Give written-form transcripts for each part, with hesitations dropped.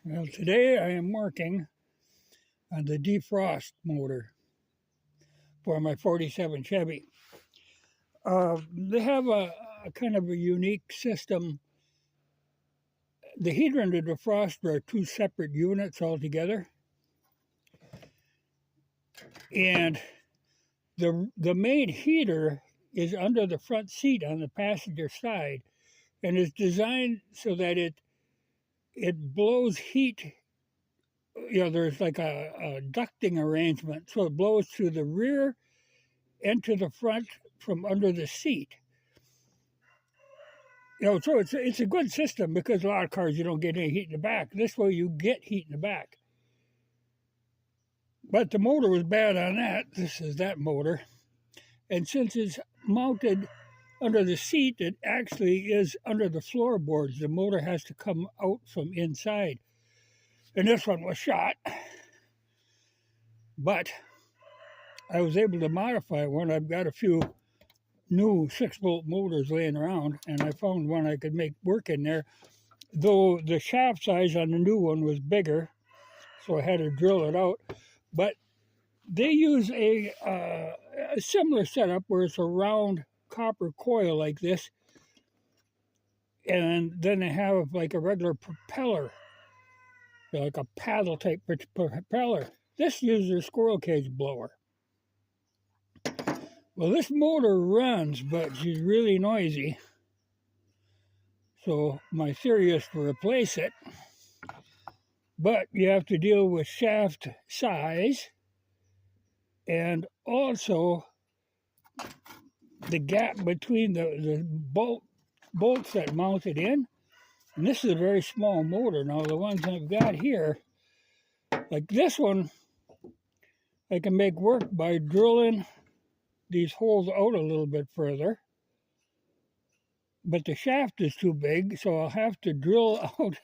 Well, today I am working on the defrost motor for my 47 Chevy. They have a kind of a unique system. The heater and the defroster are two separate units altogether. And the main heater is under the front seat on the passenger side, and it's designed so that it blows heat. There's like a ducting arrangement, so it blows to the rear and to the front from under the seat. So it's a good system because a lot of cars you don't get any heat in the back. This way you get heat in the back. But the motor was bad on that. This is that motor. And since it's mounted under the seat, it actually is under the floorboards. The motor has to come out from inside. And this one was shot. But I was able to modify one. I've got a few new 6-volt motors laying around, and I found one I could make work in there, though the shaft size on the new one was bigger, so I had to drill it out. But they use a similar setup where it's a round copper coil like this, and then they have like a regular propeller, like a paddle type propeller. This uses a squirrel cage blower. Well, this motor runs, but she's really noisy. So my theory is to replace it. But you have to deal with shaft size and also the gap between the bolts that mount it in. And this is a very small motor. Now, the ones I've got here, like this one, I can make work by drilling these holes out a little bit further, but the shaft is too big, so I'll have to drill out.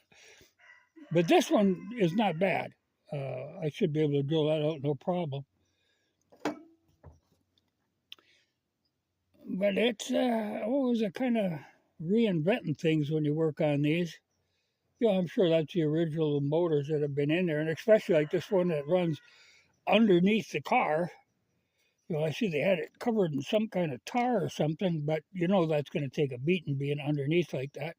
But this one is not bad. I should be able to drill that out, no problem. But it's always a kind of reinventing things when you work on these. I'm sure that's the original motors that have been in there, and especially like this one that runs underneath the car. I see they had it covered in some kind of tar or something, but that's going to take a beating being underneath like that.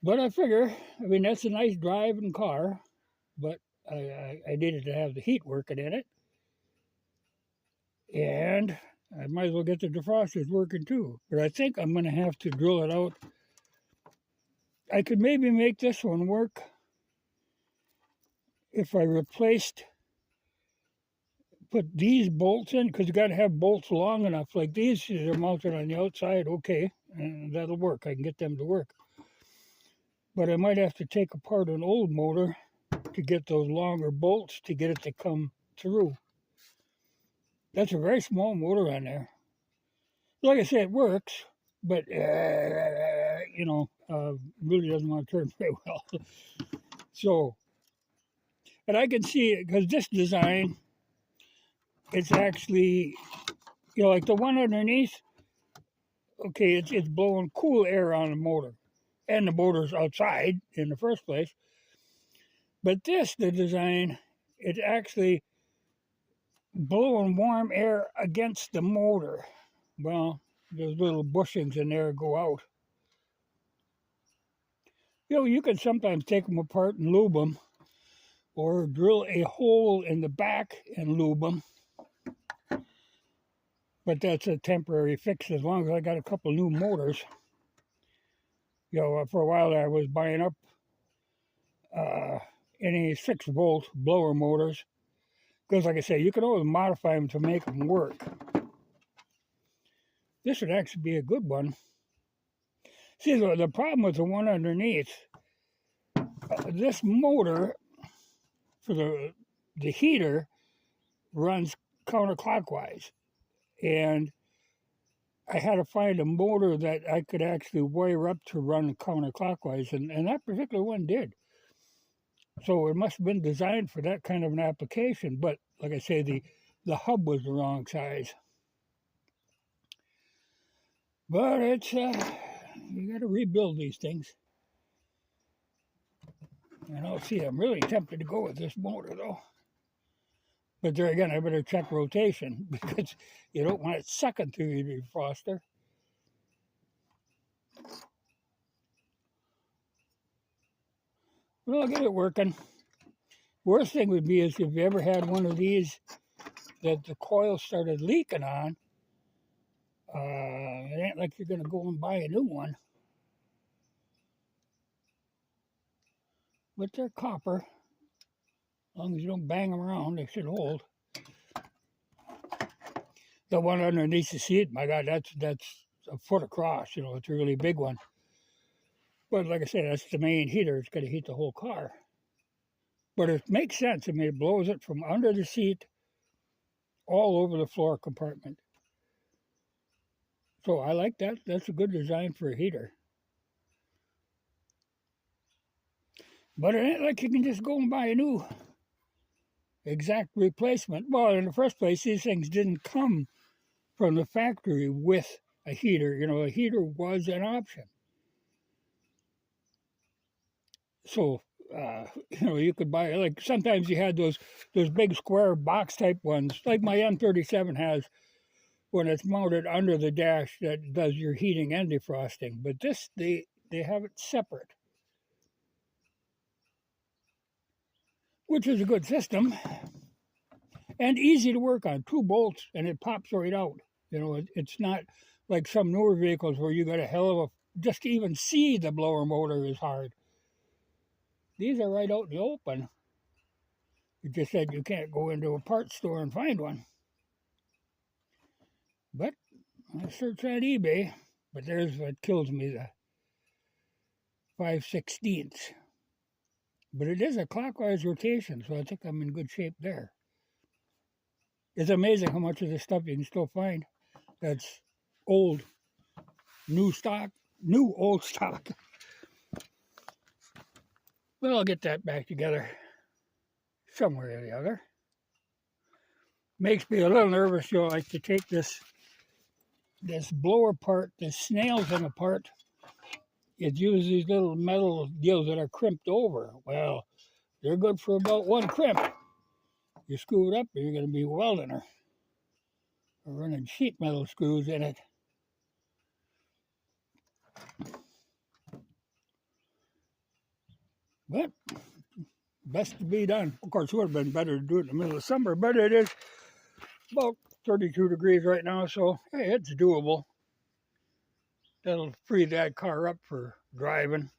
But I figure, that's a nice driving car, but I needed to have the heat working in it. And I might as well get the defrosters working too. But I think I'm going to have to drill it out. I could maybe make this one work if I put these bolts in, because you got to have bolts long enough. Like these are mounted on the outside, okay, and that'll work. I can get them to work. But I might have to take apart an old motor to get those longer bolts to get it to come through. That's a very small motor on there. Like I said, it works, but really doesn't want to turn very well. So, and I can see it because this design, it's actually, like the one underneath, okay, it's blowing cool air on the motor. And the motor's outside in the first place. But the design, it's actually blowing warm air against the motor. Well, those little bushings in there go out. You can sometimes take them apart and lube them, or drill a hole in the back and lube them. But that's a temporary fix as long as I got a couple new motors. For a while I was buying up any 6-volt blower motors, because like I say, you can always modify them to make them work. This would actually be a good one. See, the problem with the one underneath, this motor for the heater runs counterclockwise, and I had to find a motor that I could actually wire up to run counterclockwise, and that particular one did. So it must have been designed for that kind of an application, but like I say, the hub was the wrong size. But it's you got to rebuild these things. And I'll see, I'm really tempted to go with this motor though. But there again, I better check rotation because you don't want it sucking through your defroster. Well, I'll get it working. Worst thing would be is if you ever had one of these that the coil started leaking on, it ain't like you're going to go and buy a new one. But they're copper. As long as you don't bang them around, they should hold. The one underneath the seat, my God, that's a foot across. You know, it's a really big one. But like I said, that's the main heater. It's going to heat the whole car. But it makes sense. I mean, it blows it from under the seat all over the floor compartment. So I like that. That's a good design for a heater. But it ain't like you can just go and buy a new exact replacement. Well, in the first place, these things didn't come from the factory with a heater. You know, a heater was an option. So, you know, you could buy, like, sometimes you had those big square box type ones, like my M37 has, when it's mounted under the dash that does your heating and defrosting. But this, they have it separate, which is a good system and easy to work on. 2 bolts and it pops right out. You know, it's not like some newer vehicles where you got a hell of a, just to even see the blower motor is hard. These are right out in the open. It just said you can't go into a parts store and find one. But I searched on eBay, but there's what kills me, the 5/16. But it is a clockwise rotation, so I think I'm in good shape there. It's amazing how much of this stuff you can still find that's old, new stock, new old stock. Well, I'll get that back together somewhere or the other. Makes me a little nervous, you know, like to take this blower part, this snail thing apart. It uses these little metal deals that are crimped over. Well, they're good for about 1 crimp. You screw it up, and you're going to be welding or running sheet metal screws in it. But best to be done. Of course, it would have been better to do it in the middle of summer, but it is about 32 degrees right now, so hey, it's doable. That'll free that car up for driving.